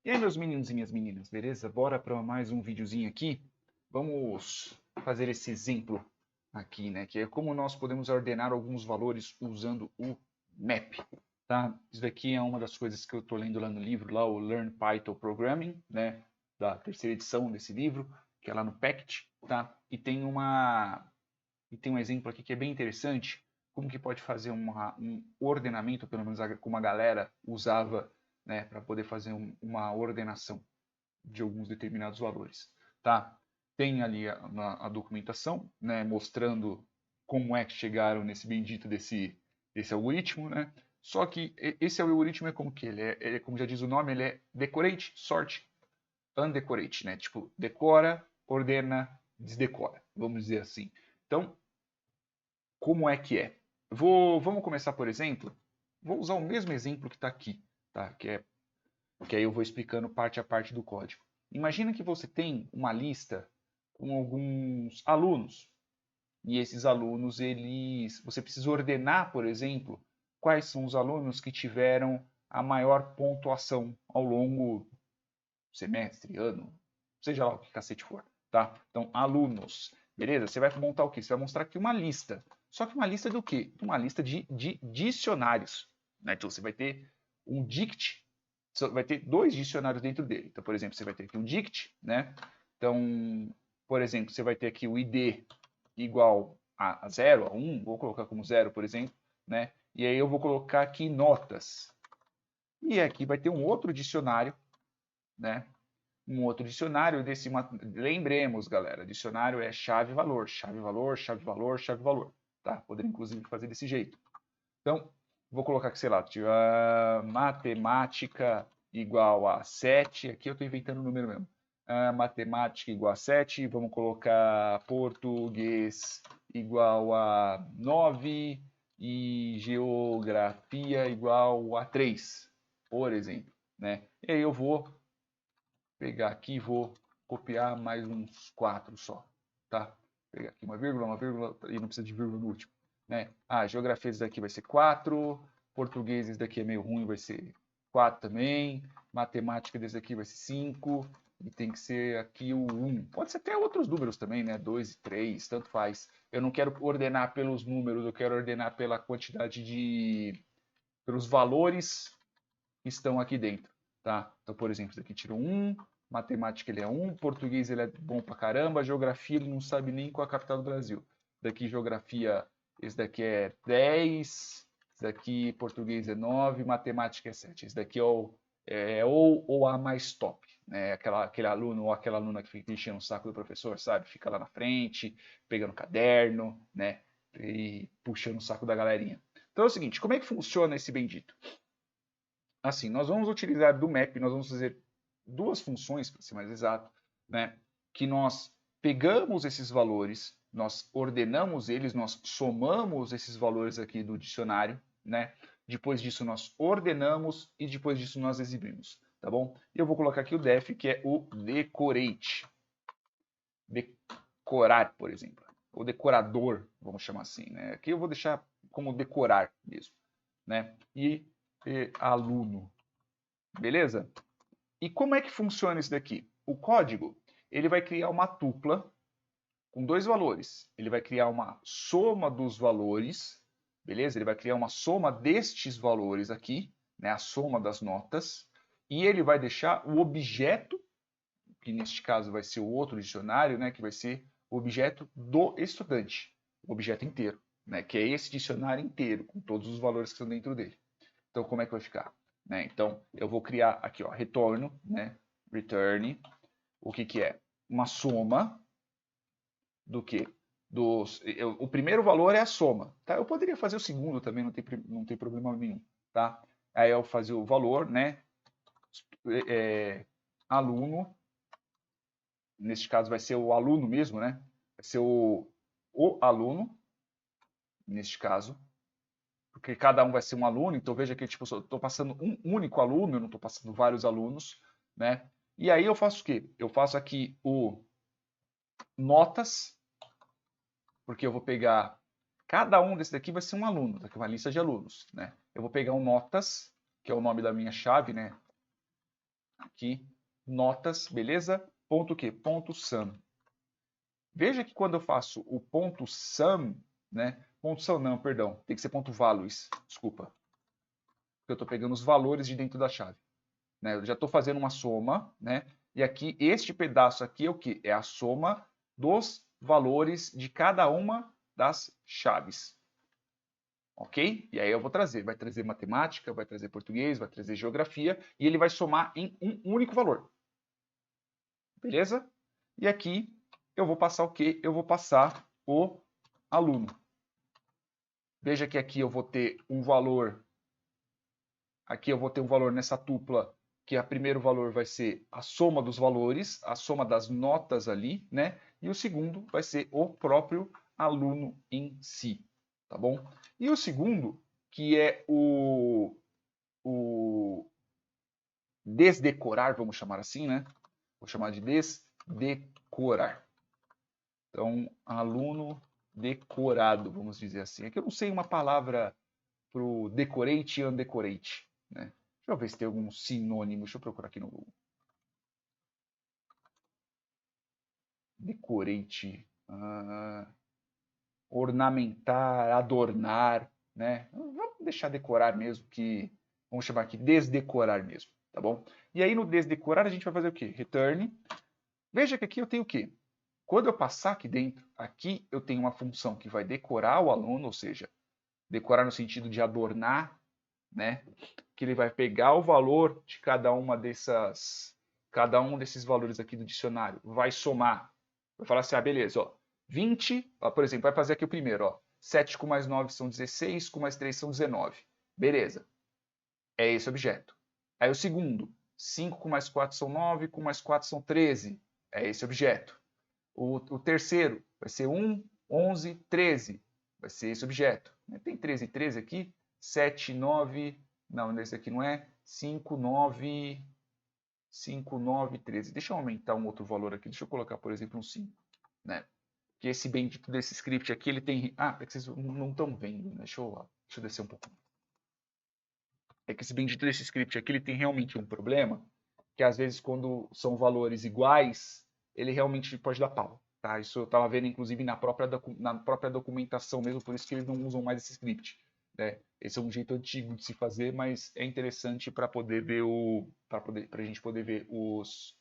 E aí, meus meninos e minhas meninas, beleza? Bora para mais um videozinho aqui. Vamos fazer esse exemplo aqui, né? Que é como nós podemos ordenar alguns valores usando o map, tá? Isso daqui é uma das coisas que eu estou lendo lá no livro, lá o Learn Python Programming, né? Da terceira edição desse livro, que é lá no PACT, tá? E tem um exemplo aqui que é bem interessante, como que pode fazer um ordenamento, pelo menos como a galera usava, né, para poder fazer uma ordenação de alguns determinados valores, tá? Tem ali a documentação, né, mostrando como é que chegaram nesse bendito desse algoritmo, né? Só que esse algoritmo é como que ele é, como já diz o nome, ele é decorate, sort, undecorate, né? Tipo, decora, ordena, desdecora, vamos dizer assim. Então, como é que é? Vamos começar, por exemplo, vou usar o mesmo exemplo que está aqui, tá? Que aí eu vou explicando parte a parte do código. Imagina que você tem uma lista com alguns alunos, e esses alunos, você precisa ordenar, por exemplo, quais são os alunos que tiveram a maior pontuação ao longo do semestre, ano, seja lá o que cacete for, tá? Então, alunos, beleza? Você vai montar o quê? Você vai mostrar aqui uma lista. Só que uma lista do quê? Uma lista de dicionários, né? Então, você vai ter um dict, vai ter dois dicionários dentro dele. Então, por exemplo, você vai ter aqui um dict, né? Então, por exemplo, você vai ter aqui o ID igual a 0, a 1, vou colocar como 0, por exemplo, né? E aí eu vou colocar aqui notas. E aqui vai ter um outro dicionário, né? Um outro dicionário desse. Lembremos, galera, dicionário é chave-valor, chave-valor, chave-valor, chave-valor. Tá? Poderia, inclusive, fazer desse jeito. Então, vou colocar aqui, sei lá, matemática igual a 7. Aqui eu estou inventando o número mesmo. Matemática igual a 7. Vamos colocar português igual a 9 e geografia igual a 3, por exemplo. Né? E aí eu vou pegar aqui e vou copiar mais uns 4 só, tá? Vou pegar aqui uma vírgula, e não precisa de vírgula no último, né? Geografia esse daqui vai ser 4, português esse daqui é meio ruim, vai ser 4 também, matemática desse daqui vai ser 5, e tem que ser aqui o 1. Pode ser até outros números também, né? 2 e 3, tanto faz. Eu não quero ordenar pelos números, eu quero ordenar pela quantidade pelos valores que estão aqui dentro, tá? Então, por exemplo, esse daqui tirou 1, matemática ele é 1, português ele é bom pra caramba, geografia ele não sabe nem qual é a capital do Brasil. Daqui geografia, esse daqui é 10, esse daqui português é 9, matemática é 7. Esse daqui ou a mais top, né? Aquele aluno ou aquela aluna que fica enchendo o saco do professor, sabe? Fica lá na frente, pegando caderno, né? E puxando o saco da galerinha. Então é o seguinte, como é que funciona esse bendito? Assim, nós vamos utilizar do map, nós vamos fazer duas funções, para ser mais exato, né? Que nós pegamos esses valores, nós ordenamos eles, nós somamos esses valores aqui do dicionário, né? Depois disso nós ordenamos e depois disso nós exibimos, tá bom? E eu vou colocar aqui o def, que é o decorate. Decorar, por exemplo. O decorador, vamos chamar assim, né? Aqui eu vou deixar como decorar mesmo, né? E aluno, beleza? E como é que funciona isso daqui? O código, ele vai criar uma tupla com dois valores. Ele vai criar uma soma dos valores, beleza? Ele vai criar uma soma destes valores aqui, né? A soma das notas. E ele vai deixar o objeto, que neste caso vai ser o outro dicionário, né? Que vai ser o objeto do estudante. O objeto inteiro, né? Que é esse dicionário inteiro, com todos os valores que estão dentro dele. Então, como é que vai ficar? Né? Então, eu vou criar aqui, ó, retorno, né? Return, o que que é? Uma soma do que? O primeiro valor é a soma, tá? Eu poderia fazer o segundo também, não tem problema nenhum, tá? Aí eu fazer o valor, né? Aluno, neste caso vai ser o aluno mesmo, né? Vai ser o aluno, neste caso, porque cada um vai ser um aluno, então veja que tipo, eu estou passando um único aluno, eu não estou passando vários alunos, né? E aí eu faço o quê? Eu faço aqui o notas, porque eu vou pegar, cada um desse daqui vai ser um aluno, daqui uma lista de alunos, né? Eu vou pegar o notas, que é o nome da minha chave, né? aqui, notas, beleza? Ponto o quê? Ponto sum. Veja que quando eu faço o ponto sum, né? Ponto sum não, perdão, tem que ser ponto values, desculpa. Porque eu estou pegando os valores de dentro da chave. Né? Eu já estou fazendo uma soma, né? E aqui, este pedaço aqui é o quê? É a soma dos valores de cada uma das chaves. Ok? E aí eu vou trazer, vai trazer matemática, vai trazer português, vai trazer geografia, e ele vai somar em um único valor. Beleza? E aqui eu vou passar o quê? Eu vou passar o aluno. Veja que aqui eu vou ter um valor, aqui eu vou ter um valor nessa tupla, que o primeiro valor vai ser a soma dos valores, a soma das notas ali, né? E o segundo vai ser o próprio aluno em si, tá bom? E o segundo, que é o desdecorar, vamos chamar assim, né? Vou chamar de desdecorar. Então, aluno decorado, vamos dizer assim. Aqui eu não sei uma palavra para o decorate e undecorate, né? Deixa eu ver se tem algum sinônimo. Deixa eu procurar aqui no Google. Decorate. Ornamentar, adornar, né? Vamos deixar decorar mesmo, que vamos chamar aqui desdecorar mesmo, tá bom? E aí no desdecorar a gente vai fazer o quê? Return. Veja que aqui eu tenho o quê? Quando eu passar aqui dentro, aqui eu tenho uma função que vai decorar o aluno, ou seja, decorar no sentido de adornar, né? Que ele vai pegar o valor de cada um desses valores aqui do dicionário, vai somar, vai falar assim, ah, beleza, ó, 20, ó, por exemplo, vai fazer aqui o primeiro, ó, 7 com mais 9 são 16, com mais 3 são 19. Beleza, é esse objeto. Aí o segundo, 5 com mais 4 são 9, com mais 4 são 13, é esse objeto. O terceiro vai ser 1, 11, 13, vai ser esse objeto. Tem 13 e 13 aqui, 7, 9, não, esse aqui não é, 5, 9, 13. Deixa eu aumentar um outro valor aqui, deixa eu colocar, por exemplo, um 5, né? Que esse bendito desse script aqui, ele tem... Ah, é que vocês não estão vendo, né? Deixa eu descer um pouco. É que esse bendito desse script aqui, ele tem realmente um problema, que às vezes quando são valores iguais, ele realmente pode dar pau. Tá? Isso eu estava vendo, inclusive, na própria documentação mesmo, por isso que eles não usam mais esse script. Né? Esse é um jeito antigo de se fazer, mas é interessante para poder ver para a gente poder ver os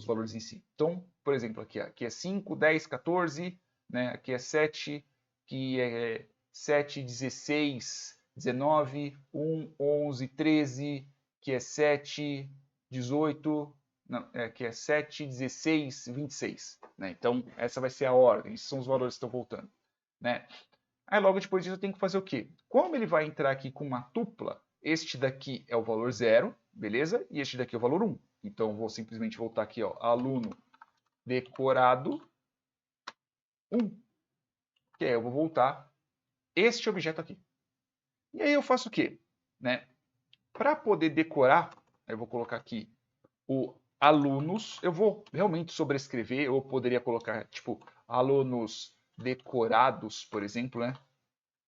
valores em si. Então, por exemplo, aqui é 5, 10, 14, né? Aqui é 7, que é 7, 16, 19, 1, 11, 13, que é 7, 18, não, que é 7, 16, 26. Né? Então, essa vai ser a ordem, esses são os valores que estão voltando. Né? Aí, logo depois disso, eu tenho que fazer o quê? Como ele vai entrar aqui com uma tupla, este daqui é o valor 0, beleza? E este daqui é o valor 1. Então, vou simplesmente voltar aqui, ó, aluno decorado 1. Que aí eu vou voltar este objeto aqui. E aí eu faço o quê? Né? Para poder decorar, eu vou colocar aqui o alunos. Eu vou realmente sobrescrever, eu poderia colocar, tipo, alunos decorados, por exemplo, né?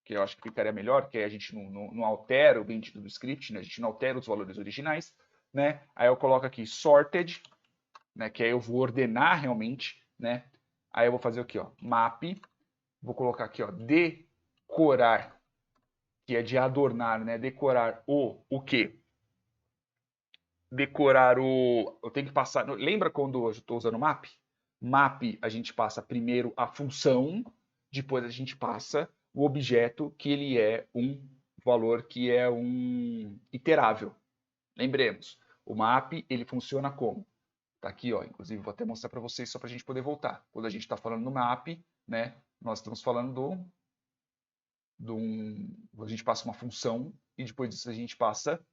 Que eu acho que ficaria melhor, que aí a gente não altera o bendito do script, né? A gente não altera os valores originais, né? Aí eu coloco aqui sorted, né? Que aí eu vou ordenar realmente, né? Aí eu vou fazer o quê, ó? Map, vou colocar aqui, ó, decorar, que é de adornar, né? Decorar o quê? Decorar eu tenho que passar... Lembra quando eu estou usando map? Map, a gente passa primeiro a função, depois a gente passa o objeto, que ele é um valor que é um iterável. Lembremos, o map, ele funciona como? Tá aqui, ó, inclusive vou até mostrar para vocês só para a gente poder voltar. Quando a gente está falando no map, né, nós estamos falando a gente passa uma função e depois disso a gente passa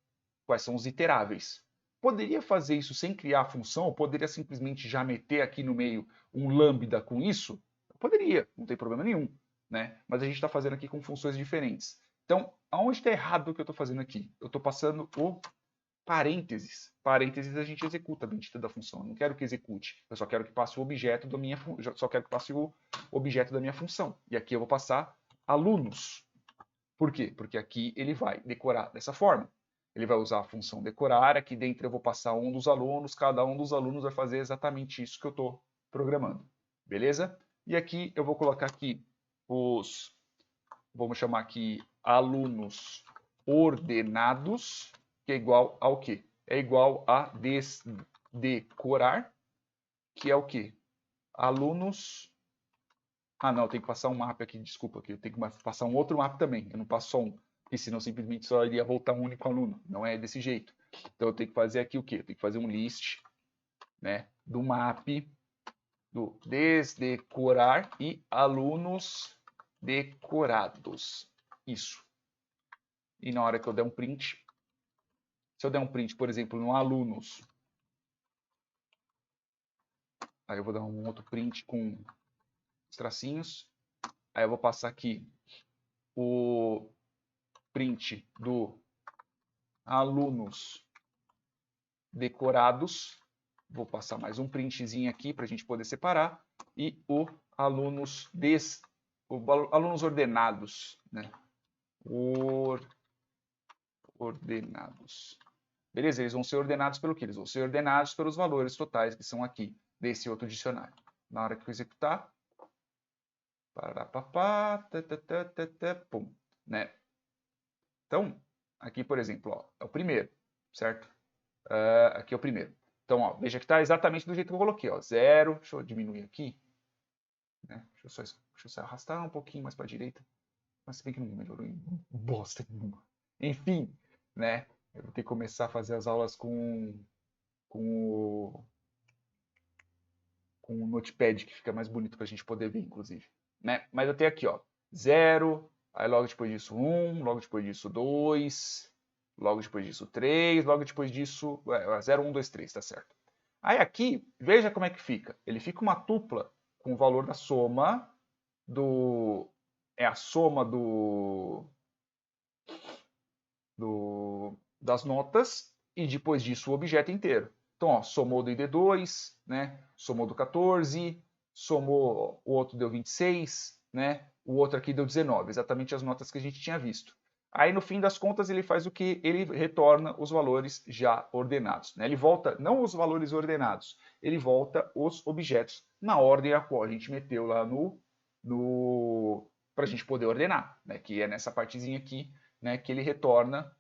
quais são os iteráveis. Poderia fazer isso sem criar a função? Ou poderia simplesmente já meter aqui no meio um lambda com isso? Poderia, não tem problema nenhum. Né? Mas a gente está fazendo aqui com funções diferentes. Então, aonde está errado o que eu estou fazendo aqui? Eu estou passando o parênteses. Parênteses a gente executa a bendita da função. Eu não quero que execute. Eu só quero que passe o objeto da minha só quero que passe o objeto da minha função. E aqui eu vou passar alunos. Por quê? Porque aqui ele vai decorar dessa forma. ele vai usar a função decorar, aqui dentro eu vou passar um dos alunos, cada um dos alunos vai fazer exatamente isso que eu estou programando, beleza? E aqui eu vou colocar aqui vamos chamar aqui alunos ordenados, que é igual ao quê? É igual a desdecorar, que é o quê? Alunos... Ah, não, eu tenho que passar um mapa aqui, desculpa, aqui eu tenho que passar um outro mapa também, eu não passo só um, porque senão simplesmente só iria voltar um único aluno, não é desse jeito. Então eu tenho que fazer aqui o quê? Eu tenho que fazer um list, né, do map, do desdecorar e alunos decorados, isso. E na hora que eu der um print, se eu der um print, por exemplo, no alunos, aí eu vou dar um outro print com os tracinhos, aí eu vou passar aqui o print do alunos decorados, vou passar mais um printzinho aqui para a gente poder separar, e o alunos ordenados, né? Ordenados. Beleza? Eles vão ser ordenados pelo quê? Eles vão ser ordenados pelos valores totais que são aqui desse outro dicionário. Na hora que eu executar, pum, né? Então, aqui, por exemplo, ó, é o primeiro, certo? Aqui é o primeiro. Então, ó, veja que está exatamente do jeito que eu coloquei, ó, 0, deixa eu diminuir aqui, né? Deixa eu só arrastar um pouquinho mais para a direita, mas se bem que não melhorou em bosta nenhuma. Enfim, né? Eu vou ter que começar a fazer as aulas com o Notepad, que fica mais bonito para a gente poder ver, inclusive, né? Mas eu tenho aqui, ó, 0, aí logo depois disso 1, logo depois disso 2, logo depois disso 3, logo depois disso 0, 1, 2, 3, tá certo. Aí aqui, veja como é que fica. Ele fica uma tupla com o valor da soma do... É a soma das notas e depois disso o objeto inteiro. Então, ó, somou do ID2, né? Somou do 14, somou o outro deu 26, né? O outro aqui deu 19, exatamente as notas que a gente tinha visto. Aí, no fim das contas, ele faz o que? Ele retorna os valores já ordenados. Né? Ele volta, não os valores ordenados, ele volta os objetos na ordem a qual a gente meteu lá para a gente poder ordenar, né? Que é nessa partezinha aqui, né? Que ele retorna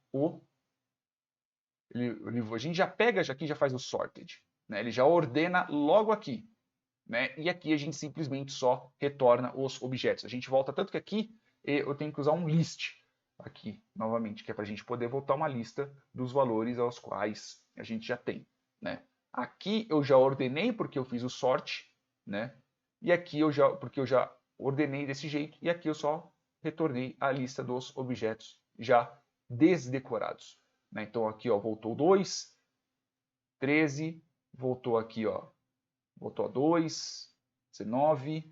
a gente já pega aqui, já faz o sorted, né? Ele já ordena logo aqui, né? E aqui a gente simplesmente só retorna os objetos. A gente volta tanto que aqui eu tenho que usar um list aqui novamente, que é para a gente poder voltar uma lista dos valores aos quais a gente já tem, né? Aqui eu já ordenei porque eu fiz o sort, né? E aqui porque eu já ordenei desse jeito, e aqui eu só retornei a lista dos objetos já desdecorados. Né? Então aqui ó, voltou 2, 13, voltou aqui, ó, voltou a 2, 19,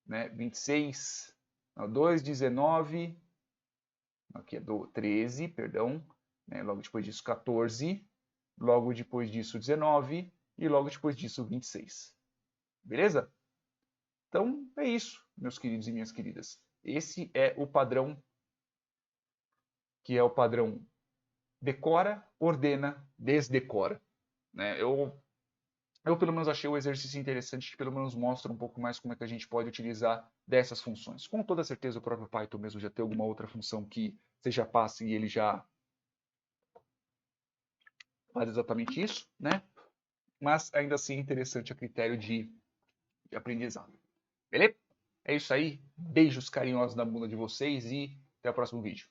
né? 26, não, 2, 19, aqui é 13, perdão, né? Logo depois disso 14, logo depois disso 19 e logo depois disso 26. Beleza? Então é isso, meus queridos e minhas queridas. Esse é o padrão, que é o padrão decora, ordena, desdecora. Né? Eu pelo menos achei o exercício interessante, que pelo menos mostra um pouco mais como é que a gente pode utilizar dessas funções. Com toda certeza o próprio Python mesmo já tem alguma outra função que você já passa e ele já faz exatamente isso, né? Mas ainda assim é interessante a critério de aprendizado. Beleza? É isso aí. Beijos carinhosos na bunda de vocês e até o próximo vídeo.